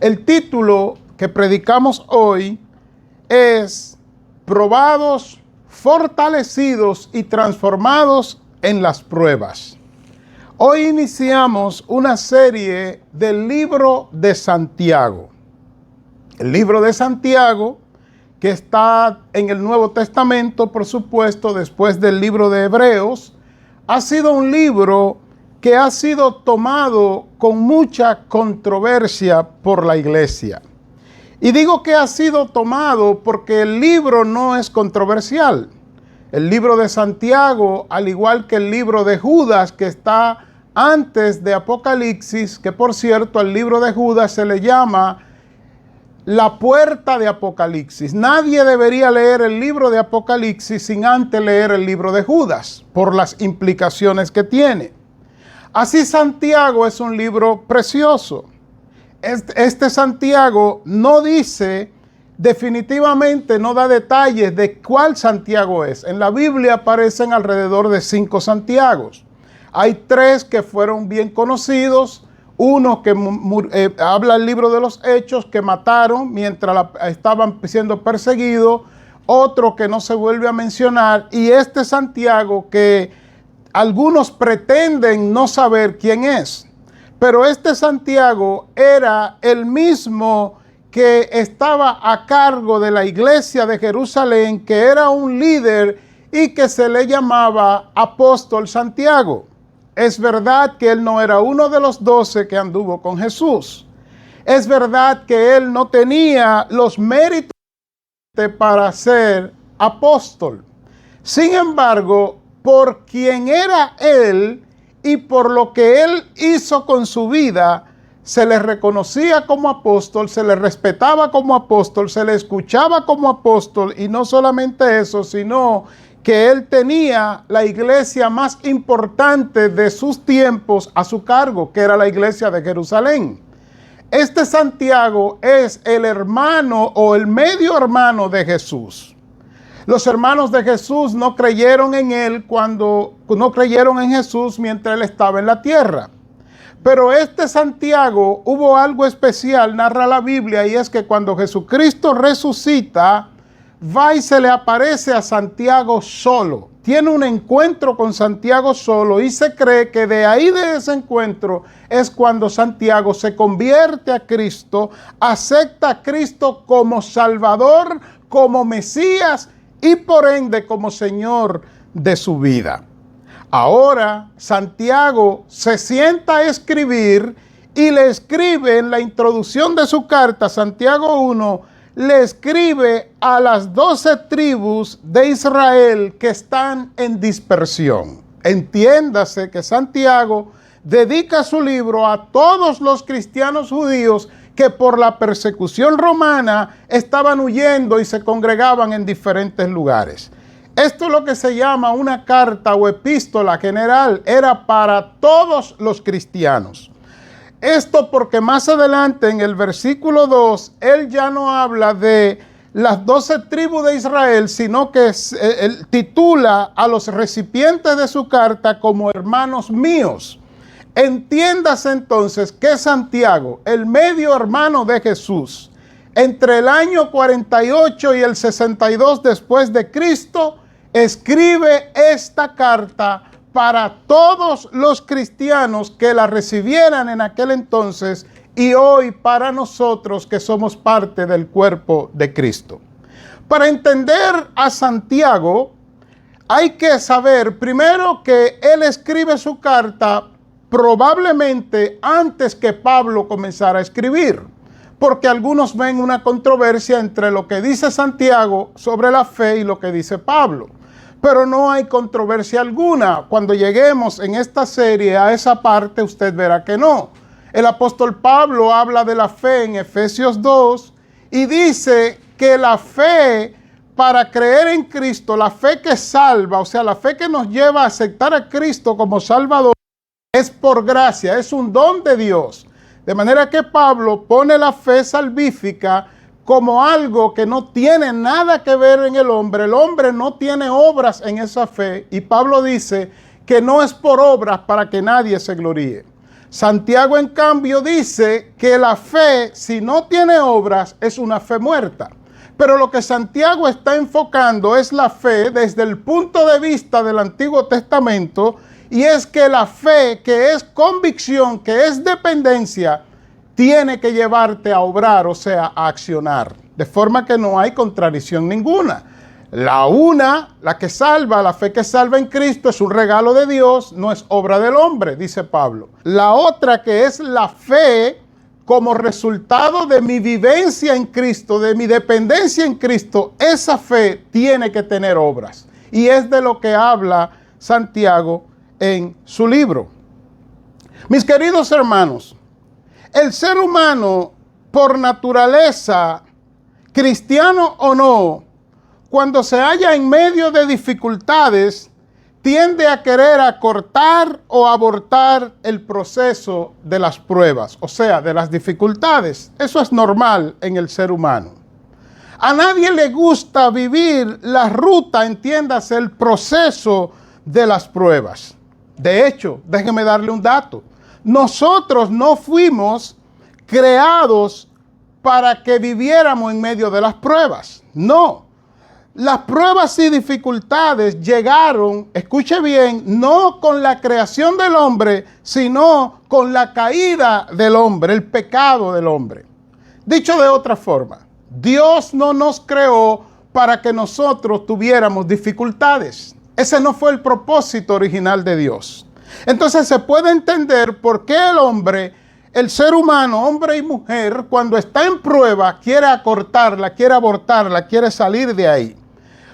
El título que predicamos hoy es Probados, fortalecidos y transformados en las pruebas. Hoy iniciamos una serie del libro de Santiago. El libro de Santiago, que está en el Nuevo Testamento, por supuesto, después del libro de Hebreos, ha sido un libro que ha sido tomado con mucha controversia por la iglesia. Y digo que ha sido tomado porque el libro no es controversial. El libro de Santiago, al igual que el libro de Judas, que está antes de Apocalipsis, que por cierto al libro de Judas se le llama la puerta de Apocalipsis. Nadie debería leer el libro de Apocalipsis sin antes leer el libro de Judas, por las implicaciones que tiene. Así Santiago es un libro precioso. Este Santiago no dice, definitivamente no da detalles de cuál Santiago es. En la Biblia aparecen alrededor de 5 Santiagos. Hay 3 que fueron bien conocidos. Uno que habla el libro de los Hechos, que mataron mientras estaban siendo perseguidos. Otro que no se vuelve a mencionar. Y este Santiago que algunos pretenden no saber quién es. Pero este Santiago era el mismo que estaba a cargo de la iglesia de Jerusalén, que era un líder y que se le llamaba Apóstol Santiago. Es verdad que él no era uno de los 12 que anduvo con Jesús. Es verdad que él no tenía los méritos para ser apóstol. Sin embargo, por quien era él y por lo que él hizo con su vida, se le reconocía como apóstol, se le respetaba como apóstol, se le escuchaba como apóstol, y no solamente eso, sino que él tenía la iglesia más importante de sus tiempos a su cargo, que era la iglesia de Jerusalén. Este Santiago es el hermano o el medio hermano de Jesús. Los hermanos de Jesús no creyeron en él no creyeron en Jesús mientras él estaba en la tierra. Pero este Santiago, hubo algo especial, narra la Biblia, y es que cuando Jesucristo resucita, va y se le aparece a Santiago solo. Tiene un encuentro con Santiago solo y se cree que de ahí, de ese encuentro, es cuando Santiago se convierte a Cristo, acepta a Cristo como Salvador, como Mesías y por ende como Señor de su vida. Ahora Santiago se sienta a escribir y le escribe en la introducción de su carta, Santiago 1, le escribe a las 12 tribus de Israel que están en dispersión. Entiéndase que Santiago dedica su libro a todos los cristianos judíos que por la persecución romana estaban huyendo y se congregaban en diferentes lugares. Esto es lo que se llama una carta o epístola general, era para todos los cristianos. Esto porque más adelante en el versículo 2, él ya no habla de las 12 tribus de Israel, sino que él titula a los recipientes de su carta como hermanos míos. Entiéndase entonces que Santiago, el medio hermano de Jesús, entre el año 48 y el 62 después de Cristo, escribe esta carta para todos los cristianos que la recibieran en aquel entonces y hoy para nosotros que somos parte del cuerpo de Cristo. Para entender a Santiago, hay que saber primero que él escribe su carta probablemente antes que Pablo comenzara a escribir, porque algunos ven una controversia entre lo que dice Santiago sobre la fe y lo que dice Pablo. Pero no hay controversia alguna. Cuando lleguemos en esta serie a esa parte, usted verá que no. El apóstol Pablo habla de la fe en Efesios 2 y dice que la fe para creer en Cristo, la fe que salva, o sea, la fe que nos lleva a aceptar a Cristo como Salvador, es por gracia, es un don de Dios. De manera que Pablo pone la fe salvífica como algo que no tiene nada que ver en el hombre. El hombre no tiene obras en esa fe. Y Pablo dice que no es por obras para que nadie se gloríe. Santiago, en cambio, dice que la fe, si no tiene obras, es una fe muerta. Pero lo que Santiago está enfocando es la fe desde el punto de vista del Antiguo Testamento, y es que la fe, que es convicción, que es dependencia, tiene que llevarte a obrar, o sea, a accionar. De forma que no hay contradicción ninguna. La que salva, la fe que salva en Cristo, es un regalo de Dios, no es obra del hombre, dice Pablo. La otra, que es la fe como resultado de mi vivencia en Cristo, de mi dependencia en Cristo, esa fe tiene que tener obras. Y es de lo que habla Santiago en su libro. Mis queridos hermanos, el ser humano, por naturaleza, cristiano o no, cuando se halla en medio de dificultades, tiende a querer acortar o abortar el proceso de las pruebas, o sea, de las dificultades. Eso es normal en el ser humano. A nadie le gusta vivir la ruta, entiéndase, el proceso de las pruebas. De hecho, déjeme darle un dato. Nosotros no fuimos creados para que viviéramos en medio de las pruebas. No. Las pruebas y dificultades llegaron, escuche bien, no con la creación del hombre, sino con la caída del hombre, el pecado del hombre. Dicho de otra forma, Dios no nos creó para que nosotros tuviéramos dificultades. Ese no fue el propósito original de Dios. Entonces se puede entender por qué el hombre, el ser humano, hombre y mujer, cuando está en prueba, quiere acortarla, quiere abortarla, quiere salir de ahí.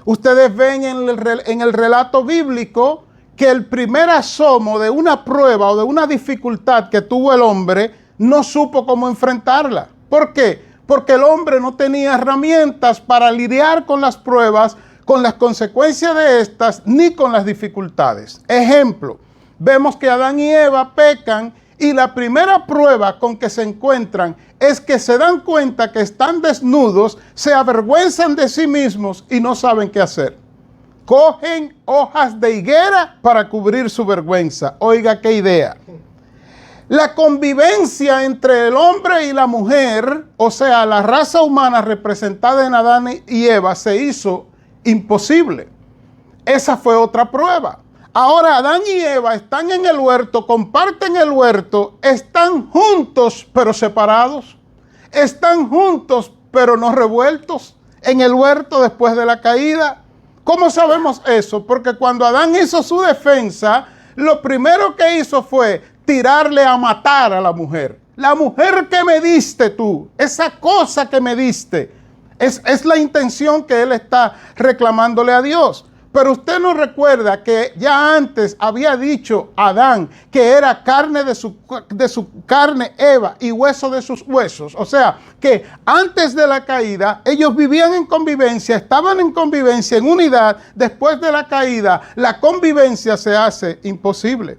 Ustedes ven en el relato bíblico que el primer asomo de una prueba o de una dificultad que tuvo el hombre no supo cómo enfrentarla. ¿Por qué? Porque el hombre no tenía herramientas para lidiar con las pruebas, con las consecuencias de estas, ni con las dificultades. Ejemplo, vemos que Adán y Eva pecan y la primera prueba con que se encuentran es que se dan cuenta que están desnudos, se avergüenzan de sí mismos y no saben qué hacer. Cogen hojas de higuera para cubrir su vergüenza. Oiga, qué idea. La convivencia entre el hombre y la mujer, o sea, la raza humana representada en Adán y Eva, se hizo imposible. Esa fue otra prueba. Ahora Adán y Eva están en el huerto, comparten el huerto, están juntos pero separados, están juntos pero no revueltos en el huerto después de la caída. ¿Cómo sabemos eso? Porque cuando Adán hizo su defensa, lo primero que hizo fue tirarle a matar a la mujer. La mujer que me diste tú, esa cosa que me diste, es la intención que él está reclamándole a Dios. Pero usted no recuerda que ya antes había dicho Adán que era carne de su carne Eva y hueso de sus huesos. O sea, que antes de la caída ellos vivían en convivencia, estaban en convivencia, en unidad. Después de la caída, la convivencia se hace imposible.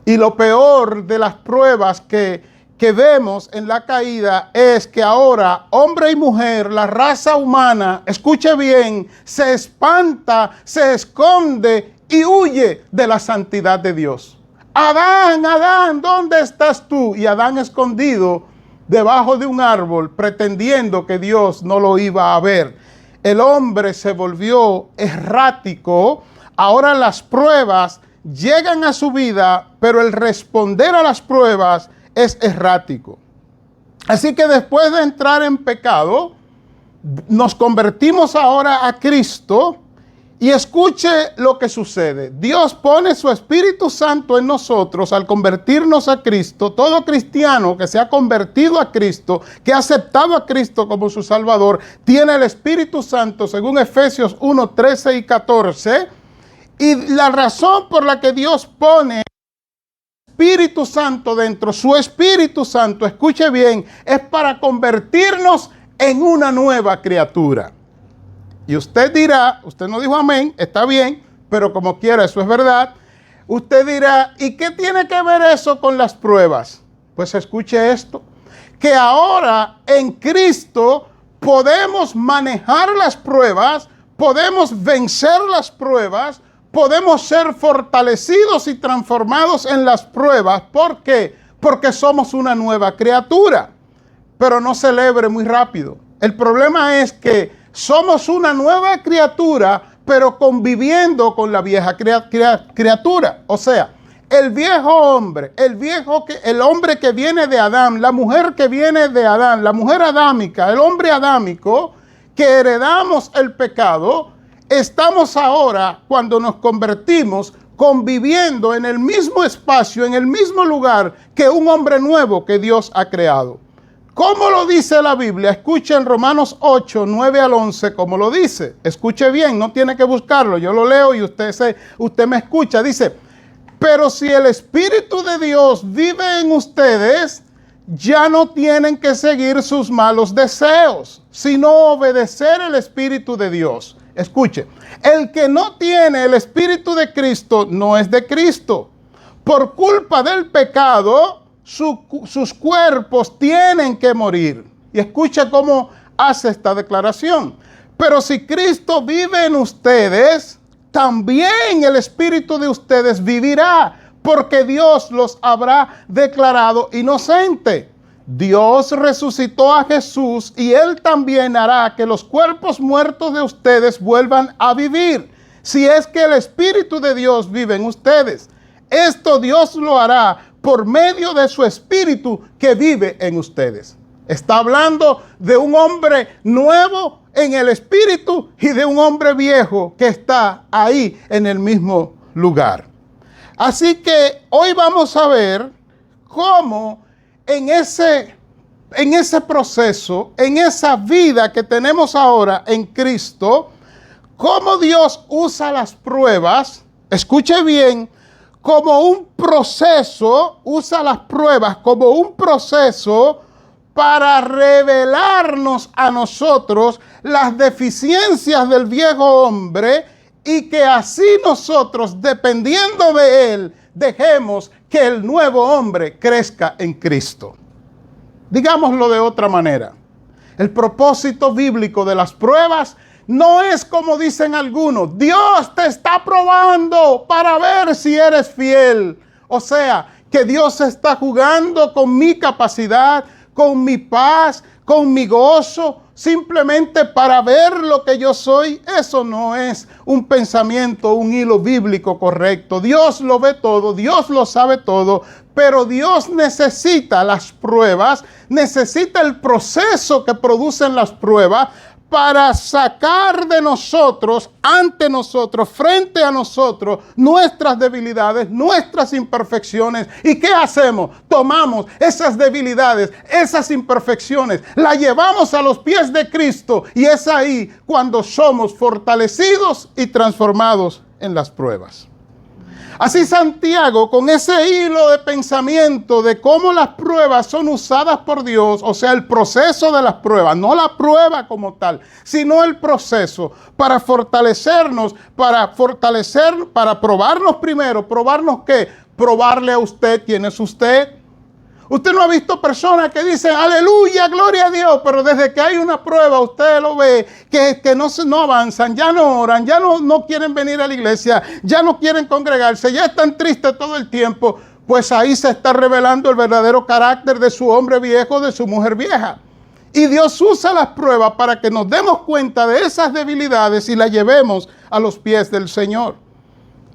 Y lo peor de las pruebas que vemos en la caída es que ahora hombre y mujer, la raza humana, escuche bien, se espanta, se esconde y huye de la santidad de Dios. Adán, Adán, ¿dónde estás tú? Y Adán escondido debajo de un árbol, pretendiendo que Dios no lo iba a ver. El hombre se volvió errático. Ahora las pruebas llegan a su vida, pero el responder a las pruebas es errático. Así que después de entrar en pecado, nos convertimos ahora a Cristo y escuche lo que sucede. Dios pone su Espíritu Santo en nosotros al convertirnos a Cristo. Todo cristiano que se ha convertido a Cristo, que ha aceptado a Cristo como su Salvador, tiene el Espíritu Santo según Efesios 1, 13 y 14. Y la razón por la que Dios pone Espíritu Santo dentro, su Espíritu Santo, escuche bien, es para convertirnos en una nueva criatura. Y usted dirá, usted no dijo amén, está bien, pero como quiera, eso es verdad. Usted dirá, ¿y qué tiene que ver eso con las pruebas? Pues escuche esto, que ahora en Cristo podemos manejar las pruebas, podemos vencer las pruebas, podemos ser fortalecidos y transformados en las pruebas. ¿Por qué? porque somos una nueva criatura. Pero no celebre muy rápido. El problema es que somos una nueva criatura, pero conviviendo con la vieja criatura. O sea, el viejo hombre, el hombre que viene de Adán, la mujer que viene de Adán, la mujer adámica, el hombre adámico, que heredamos el pecado, estamos ahora, cuando nos convertimos, conviviendo en el mismo espacio, en el mismo lugar que un hombre nuevo que Dios ha creado. ¿Cómo lo dice la Biblia? Escuche en Romanos 8, 9 al 11, cómo lo dice. Escuche bien, no tiene que buscarlo. Yo lo leo y usted me escucha. Dice, pero si el Espíritu de Dios vive en ustedes, ya no tienen que seguir sus malos deseos, sino obedecer el Espíritu de Dios. Escuche, el que no tiene el Espíritu de Cristo no es de Cristo. Por culpa del pecado, sus cuerpos tienen que morir. Y escucha cómo hace esta declaración. Pero si Cristo vive en ustedes, también el Espíritu de ustedes vivirá, porque Dios los habrá declarado inocentes. Dios resucitó a Jesús y Él también hará que los cuerpos muertos de ustedes vuelvan a vivir, si es que el Espíritu de Dios vive en ustedes. Esto Dios lo hará por medio de su Espíritu que vive en ustedes. Está hablando de un hombre nuevo en el Espíritu y de un hombre viejo que está ahí en el mismo lugar. Así que hoy vamos a ver cómo en ese proceso, en esa vida que tenemos ahora en Cristo, cómo Dios usa las pruebas, escuche bien, como un proceso, usa las pruebas como un proceso para revelarnos a nosotros las deficiencias del viejo hombre y que así nosotros, dependiendo de él, dejemos que el nuevo hombre crezca en Cristo. Digámoslo de otra manera. El propósito bíblico de las pruebas no es como dicen algunos, Dios te está probando para ver si eres fiel. O sea, que Dios está jugando con mi capacidad, con mi paz, con mi gozo, simplemente para ver lo que yo soy. Eso no es un pensamiento, un hilo bíblico correcto. Dios lo ve todo, Dios lo sabe todo, pero Dios necesita las pruebas, necesita el proceso que producen las pruebas para sacar de nosotros, ante nosotros, frente a nosotros, nuestras debilidades, nuestras imperfecciones. ¿Y qué hacemos? Tomamos esas debilidades, esas imperfecciones, las llevamos a los pies de Cristo y es ahí cuando somos fortalecidos y transformados en las pruebas. Así Santiago, con ese hilo de pensamiento de cómo las pruebas son usadas por Dios, o sea, el proceso de las pruebas, no la prueba como tal, sino el proceso para fortalecernos, para probarnos primero. ¿Probarnos qué? Probarle a usted quién es usted. Usted no ha visto personas que dicen, aleluya, gloria a Dios, pero desde que hay una prueba, usted lo ve, que no avanzan, ya no oran, ya no quieren venir a la iglesia, ya no quieren congregarse, ya están tristes todo el tiempo. Pues ahí se está revelando el verdadero carácter de su hombre viejo, de su mujer vieja. Y Dios usa las pruebas para que nos demos cuenta de esas debilidades y las llevemos a los pies del Señor.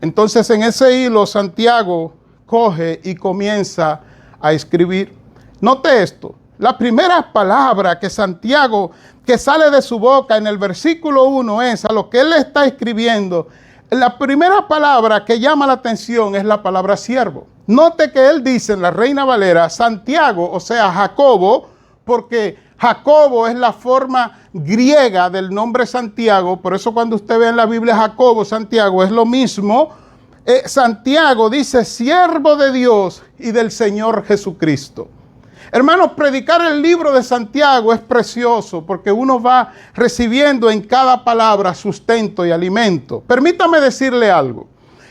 Entonces en ese hilo Santiago coge y comienza a escribir. Note esto, la primera palabra que Santiago, que sale de su boca en el versículo 1 es, a lo que él está escribiendo, la primera palabra que llama la atención es la palabra siervo. Note que él dice en la Reina Valera, Santiago, o sea, Jacobo, porque Jacobo es la forma griega del nombre Santiago, por eso cuando usted ve en la Biblia Jacobo, Santiago, es lo mismo. Santiago dice, siervo de Dios y del Señor Jesucristo. Hermanos, predicar el libro de Santiago es precioso porque uno va recibiendo en cada palabra sustento y alimento. Permítame decirle algo.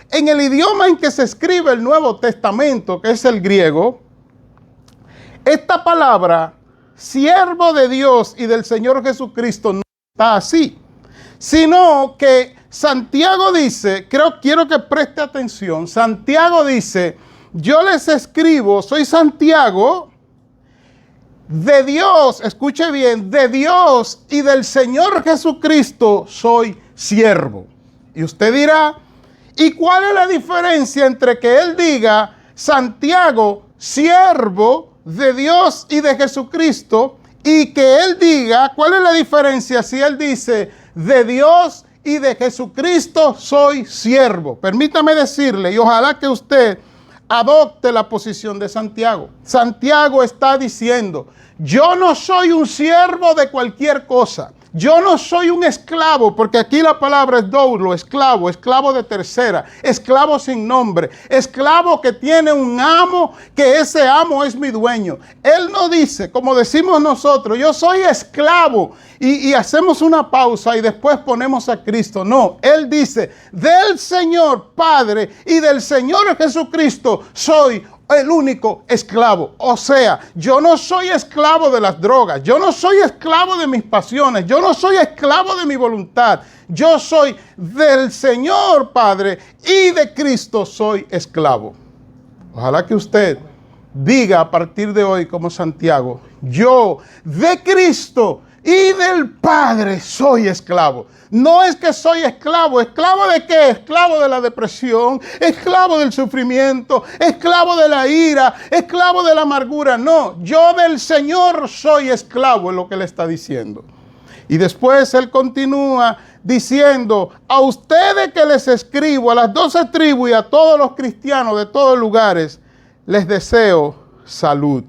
En el idioma en que se escribe el Nuevo Testamento, que es el griego, esta palabra, siervo de Dios y del Señor Jesucristo, no está así, sino que Santiago dice, quiero que preste atención, Santiago dice, yo les escribo, soy Santiago, de Dios, escuche bien, de Dios y del Señor Jesucristo soy siervo. Y usted dirá, ¿y cuál es la diferencia entre que él diga Santiago, siervo de Dios y de Jesucristo, y que él diga, cuál es la diferencia si él dice de Dios y de Jesucristo soy siervo? Permítame decirle, y ojalá que usted adopte la posición de Santiago. Santiago está diciendo, yo no soy un siervo de cualquier cosa. Yo no soy un esclavo, porque aquí la palabra es doulo, esclavo, esclavo de tercera, esclavo sin nombre, esclavo que tiene un amo, que ese amo es mi dueño. Él no dice, como decimos nosotros, yo soy esclavo y hacemos una pausa y después ponemos a Cristo. No, él dice, del Señor Padre y del Señor Jesucristo soy el único esclavo. O sea, yo no soy esclavo de las drogas, yo no soy esclavo de mis pasiones, yo no soy esclavo de mi voluntad. Yo soy del Señor Padre y de Cristo soy esclavo. Ojalá que usted diga a partir de hoy como Santiago, yo de Cristo y del Padre soy esclavo. No es que soy esclavo. ¿Esclavo de qué? Esclavo de la depresión, esclavo del sufrimiento, esclavo de la ira, esclavo de la amargura. No, yo del Señor soy esclavo, es lo que él está diciendo. Y después él continúa diciendo, a ustedes que les escribo, a las 12 tribus y a todos los cristianos de todos lugares, les deseo salud.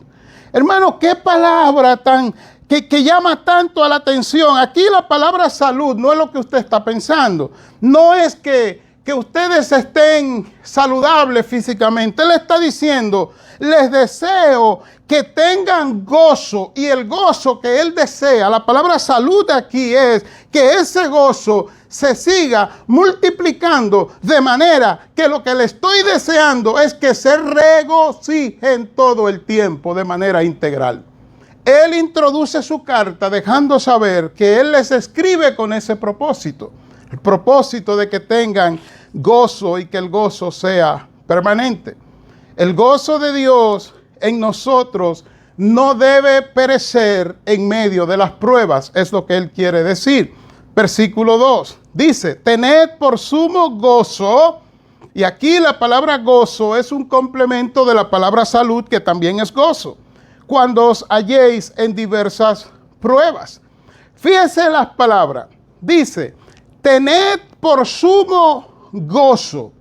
Hermano, qué palabra tan... Que llama tanto a la atención. Aquí la palabra salud no es lo que usted está pensando. No es que ustedes estén saludables físicamente. Él está diciendo, les deseo que tengan gozo. Y el gozo que él desea, la palabra salud aquí es que ese gozo se siga multiplicando de manera que lo que le estoy deseando es que se regocijen todo el tiempo de manera integral. Él introduce su carta dejando saber que él les escribe con ese propósito. El propósito de que tengan gozo y que el gozo sea permanente. El gozo de Dios en nosotros no debe perecer en medio de las pruebas. Es lo que él quiere decir. Versículo 2 dice, tened por sumo gozo. Y aquí la palabra gozo es un complemento de la palabra salud, que también es gozo, cuando os halléis en diversas pruebas. Fíjese las palabras. Dice, tened por sumo gozo.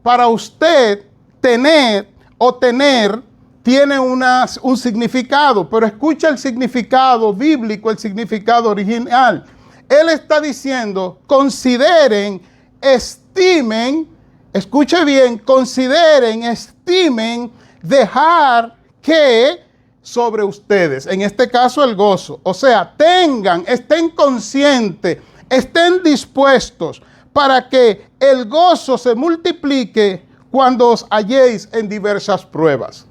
Para usted, tener o tener tiene un significado, pero escucha el significado bíblico, el significado original. Él está diciendo, consideren, estimen, escuche bien, consideren, estimen, dejar que sobre ustedes, en este caso el gozo, o sea, tengan, estén conscientes, estén dispuestos para que el gozo se multiplique cuando os halléis en diversas pruebas.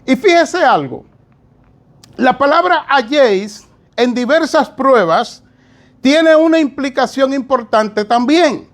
Y fíjese algo, la palabra halléis en diversas pruebas tiene una implicación importante también,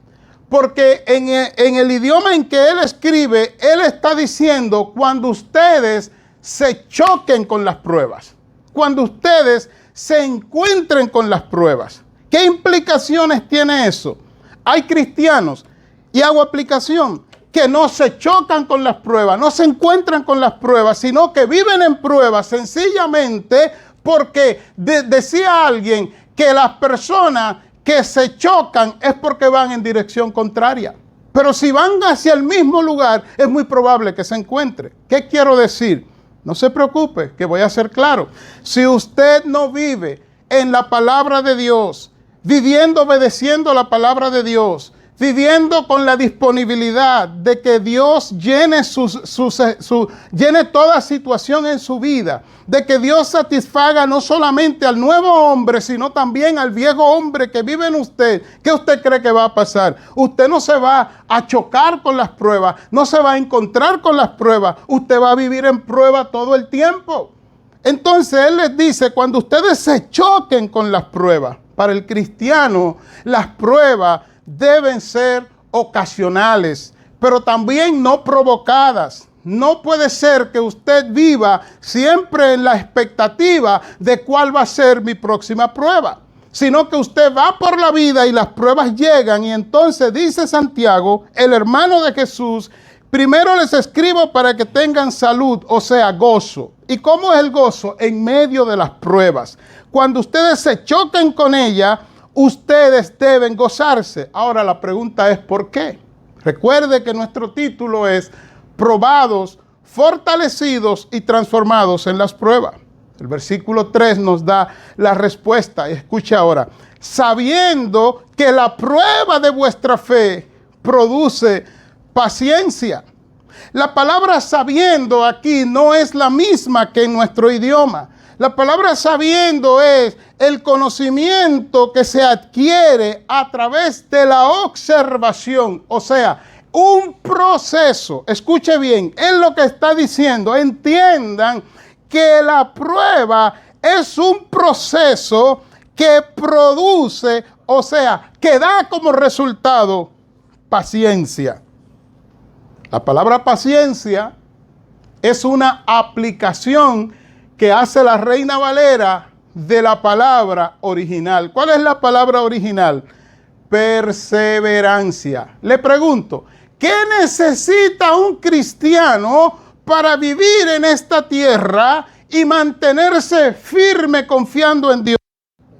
porque en el idioma en que él escribe, él está diciendo cuando ustedes se choquen con las pruebas, cuando ustedes se encuentren con las pruebas. ¿Qué implicaciones tiene eso? Hay cristianos, y hago aplicación, que no se chocan con las pruebas, no se encuentran con las pruebas, sino que viven en pruebas sencillamente porque decía alguien que las personas que se chocan es porque van en dirección contraria. Pero si van hacia el mismo lugar, es muy probable que se encuentre. ¿Qué quiero decir? No se preocupe, que voy a ser claro. Si usted no vive en la palabra de Dios, viviendo, obedeciendo la palabra de Dios, viviendo con la disponibilidad de que Dios llene, llene toda situación en su vida, de que Dios satisfaga no solamente al nuevo hombre, sino también al viejo hombre que vive en usted, ¿qué usted cree que va a pasar? Usted no se va a chocar con las pruebas, no se va a encontrar con las pruebas, usted va a vivir en prueba todo el tiempo. Entonces Él les dice, cuando ustedes se choquen con las pruebas, para el cristiano las pruebas deben ser ocasionales, pero también no provocadas. no puede ser que usted viva siempre en la expectativa de cuál va a ser mi próxima prueba, sino que usted va por la vida y las pruebas llegan, y entonces dice Santiago, el hermano de Jesús: primero les escribo para que tengan salud, o sea, gozo. ¿Y cómo es el gozo? En medio de las pruebas. Cuando ustedes se choquen con ella, ustedes deben gozarse. Ahora la pregunta es ¿por qué? Recuerde que nuestro título es probados, fortalecidos y transformados en las pruebas. El versículo 3 nos da la respuesta. Escuche ahora: sabiendo que la prueba de vuestra fe produce paciencia. La palabra sabiendo aquí no es la misma que en nuestro idioma. La palabra sabiendo es el conocimiento que se adquiere a través de la observación, o sea, un proceso. Escuche bien, es lo que está diciendo. Entiendan que la prueba es un proceso que produce, o sea, que da como resultado paciencia. La palabra paciencia es una aplicación que hace la Reina Valera de la palabra original. ¿Cuál es la palabra original? Perseverancia. Le pregunto, ¿qué necesita un cristiano para vivir en esta tierra y mantenerse firme confiando en Dios?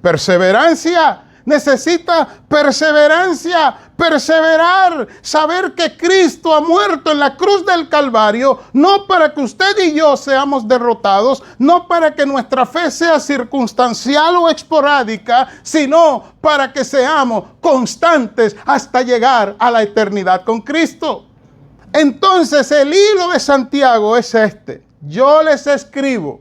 Perseverancia. Necesita perseverancia, perseverar, saber que Cristo ha muerto en la cruz del Calvario, no para que usted y yo seamos derrotados, no para que nuestra fe sea circunstancial o esporádica, sino para que seamos constantes hasta llegar a la eternidad con Cristo. Entonces el hilo de Santiago es este: yo les escribo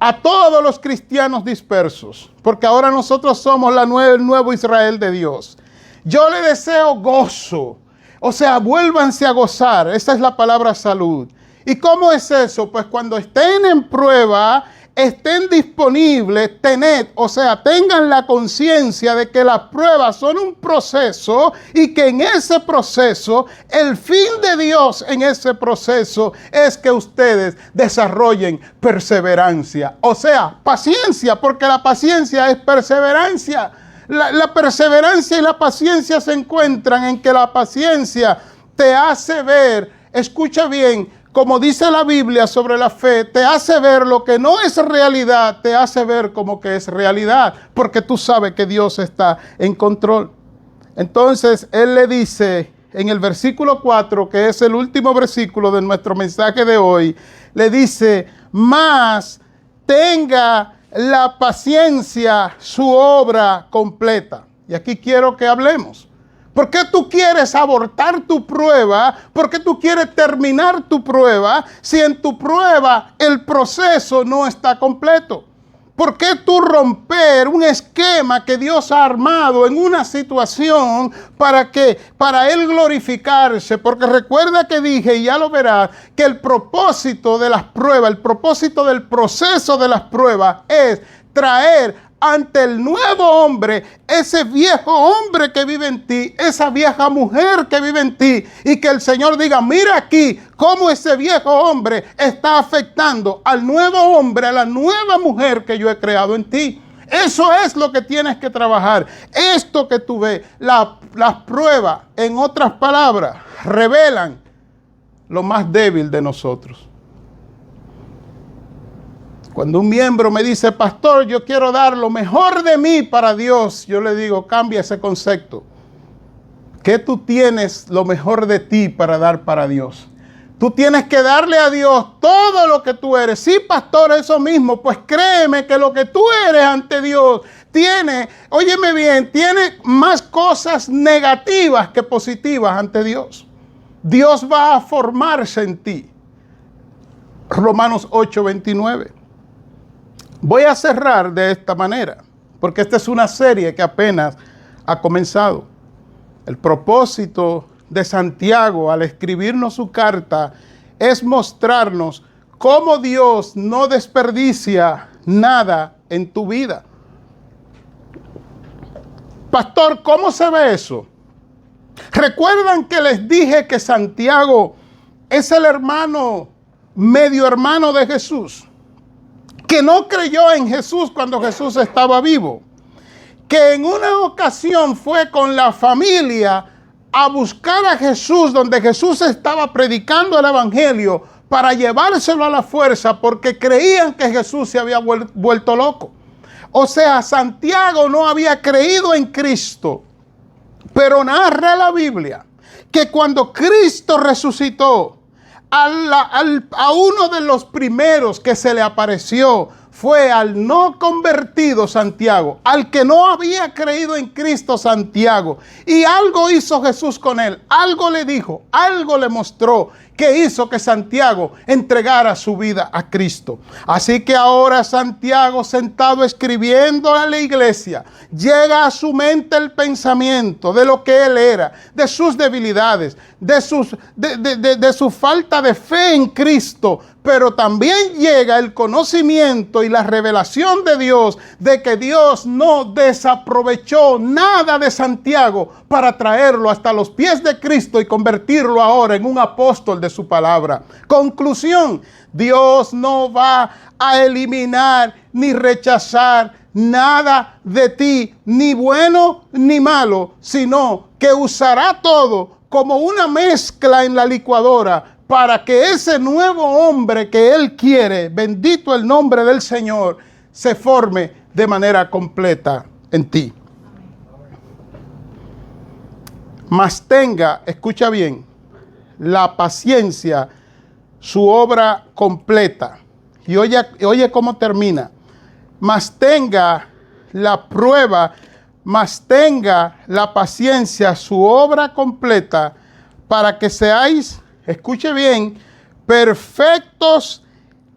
a todos los cristianos dispersos, porque ahora nosotros somos el nuevo Israel de Dios. Yo le deseo gozo, o sea, vuélvanse a gozar. Esa es la palabra salud. ¿Y cómo es eso? Pues cuando estén en prueba, estén disponibles, tengan la conciencia de que las pruebas son un proceso y que en ese proceso, el fin de Dios en ese proceso es que ustedes desarrollen perseverancia, o sea, paciencia, porque la paciencia es perseverancia. La perseverancia y la paciencia se encuentran en que la paciencia te hace ver, escucha bien, como dice la Biblia sobre la fe, te hace ver lo que no es realidad, te hace ver como que es realidad, porque tú sabes que Dios está en control. Entonces, Él le dice en el versículo 4, que es el último versículo de nuestro mensaje de hoy, le dice: mas tenga la paciencia su obra completa. Y aquí quiero que hablemos. ¿Por qué tú quieres abortar tu prueba? ¿Por qué tú quieres terminar tu prueba si en tu prueba el proceso no está completo? ¿Por qué tú romper un esquema que Dios ha armado en una situación para Él glorificarse? Porque recuerda que dije, y ya lo verás, que el propósito de las pruebas, el propósito del proceso de las pruebas es traer ante el nuevo hombre, ese viejo hombre que vive en ti, esa vieja mujer que vive en ti, y que el Señor diga: mira aquí cómo ese viejo hombre está afectando al nuevo hombre, a la nueva mujer que yo he creado en ti. Eso es lo que tienes que trabajar. Esto que tú ves, las pruebas, en otras palabras, revelan lo más débil de nosotros. Cuando un miembro me dice: pastor, yo quiero dar lo mejor de mí para Dios, yo le digo: cambia ese concepto. ¿Qué tú tienes lo mejor de ti para dar para Dios? Tú tienes que darle a Dios todo lo que tú eres. Sí, pastor, eso mismo. Pues créeme que lo que tú eres ante Dios tiene, óyeme bien, tiene más cosas negativas que positivas ante Dios. Dios va a formarse en ti. Romanos 8:29. Voy a cerrar de esta manera, porque esta es una serie que apenas ha comenzado. El propósito de Santiago al escribirnos su carta es mostrarnos cómo Dios no desperdicia nada en tu vida. Pastor, ¿cómo se ve eso? ¿Recuerdan que les dije que Santiago es el hermano medio hermano de Jesús, que no creyó en Jesús cuando Jesús estaba vivo, que en una ocasión fue con la familia a buscar a Jesús donde Jesús estaba predicando el evangelio para llevárselo a la fuerza porque creían que Jesús se había vuelto loco. O sea, Santiago no había creído en Cristo, pero narra la Biblia que cuando Cristo resucitó, a uno de los primeros que se le apareció fue al no convertido Santiago, al que no había creído en Cristo Santiago. Y algo hizo Jesús con él, algo le dijo, algo le mostró que hizo que Santiago entregara su vida a Cristo. Así que ahora Santiago, sentado escribiendo a la iglesia, llega a su mente el pensamiento de lo que él era, de sus debilidades, de su falta de fe en Cristo, pero también llega el conocimiento y la revelación de Dios de que Dios no desaprovechó nada de Santiago para traerlo hasta los pies de Cristo y convertirlo ahora en un apóstol de su palabra. Conclusión: Dios no va a eliminar ni rechazar nada de ti, ni bueno ni malo, sino que usará todo como una mezcla en la licuadora para que ese nuevo hombre que Él quiere, bendito el nombre del Señor, se forme de manera completa en ti. Mas tenga, escucha bien, la paciencia, su obra completa. Y oye cómo termina. Mas tenga la prueba, mas tenga la paciencia, su obra completa, para que seáis, escuche bien, perfectos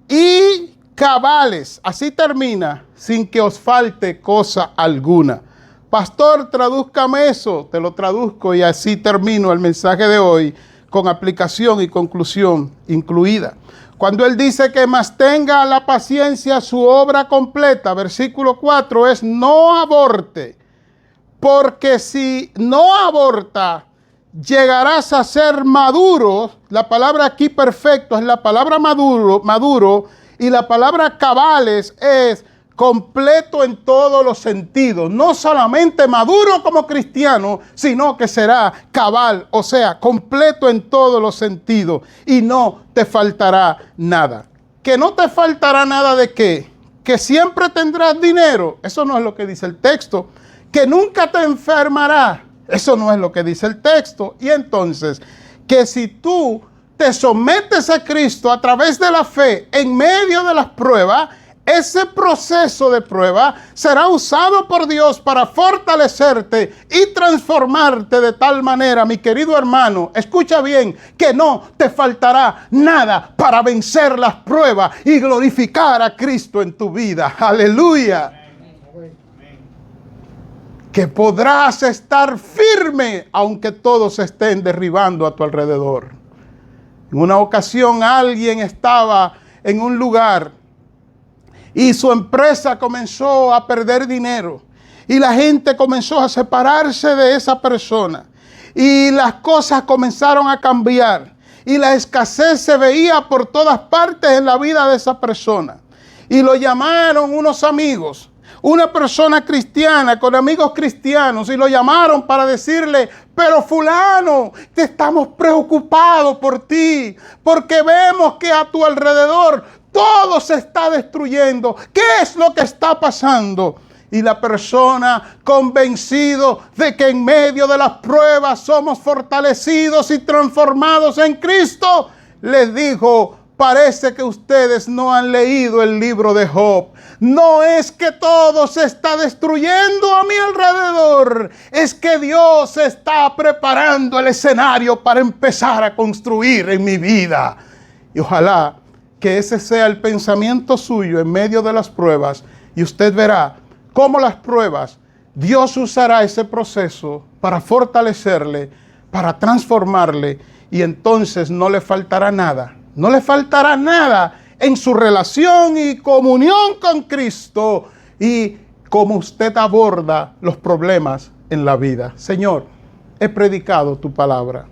y cabales. Así termina, sin que os falte cosa alguna. Pastor, tradúzcame eso. Te lo traduzco y así termino el mensaje de hoy con aplicación y conclusión incluida. Cuando él dice que más tenga la paciencia su obra completa, versículo 4 es no aborte, porque si no aborta, llegarás a ser maduro. La palabra aquí perfecto es la palabra maduro, y la palabra cabales es completo en todos los sentidos. No solamente maduro como cristiano, sino que será cabal, o sea, completo en todos los sentidos, y no te faltará nada. ¿Que no te faltará nada de qué? ¿Que siempre tendrás dinero? Eso no es lo que dice el texto. ¿Que nunca te enfermarás? Eso no es lo que dice el texto. Y entonces, que si tú te sometes a Cristo a través de la fe en medio de las pruebas, ese proceso de prueba será usado por Dios para fortalecerte y transformarte de tal manera, mi querido hermano, escucha bien, que no te faltará nada para vencer las pruebas y glorificar a Cristo en tu vida. Aleluya. Que podrás estar firme aunque todos estén derribando a tu alrededor. En una ocasión alguien estaba en un lugar y su empresa comenzó a perder dinero y la gente comenzó a separarse de esa persona y las cosas comenzaron a cambiar y la escasez se veía por todas partes en la vida de esa persona. Y lo llamaron unos amigos, una persona cristiana con amigos cristianos, y lo llamaron para decirle: pero fulano, te estamos preocupados por ti, porque vemos que a tu alrededor todo se está destruyendo. ¿Qué es lo que está pasando? Y la persona, convencido de que en medio de las pruebas somos fortalecidos y transformados en Cristo, les dijo: parece que ustedes no han leído el libro de Job. No es que todo se está destruyendo a mi alrededor, es que Dios está preparando el escenario para empezar a construir en mi vida. Y ojalá que ese sea el pensamiento suyo en medio de las pruebas, y usted verá cómo las pruebas, Dios usará ese proceso para fortalecerle, para transformarle, y entonces no le faltará nada. No le faltará nada en su relación y comunión con Cristo y cómo usted aborda los problemas en la vida. Señor, he predicado tu palabra.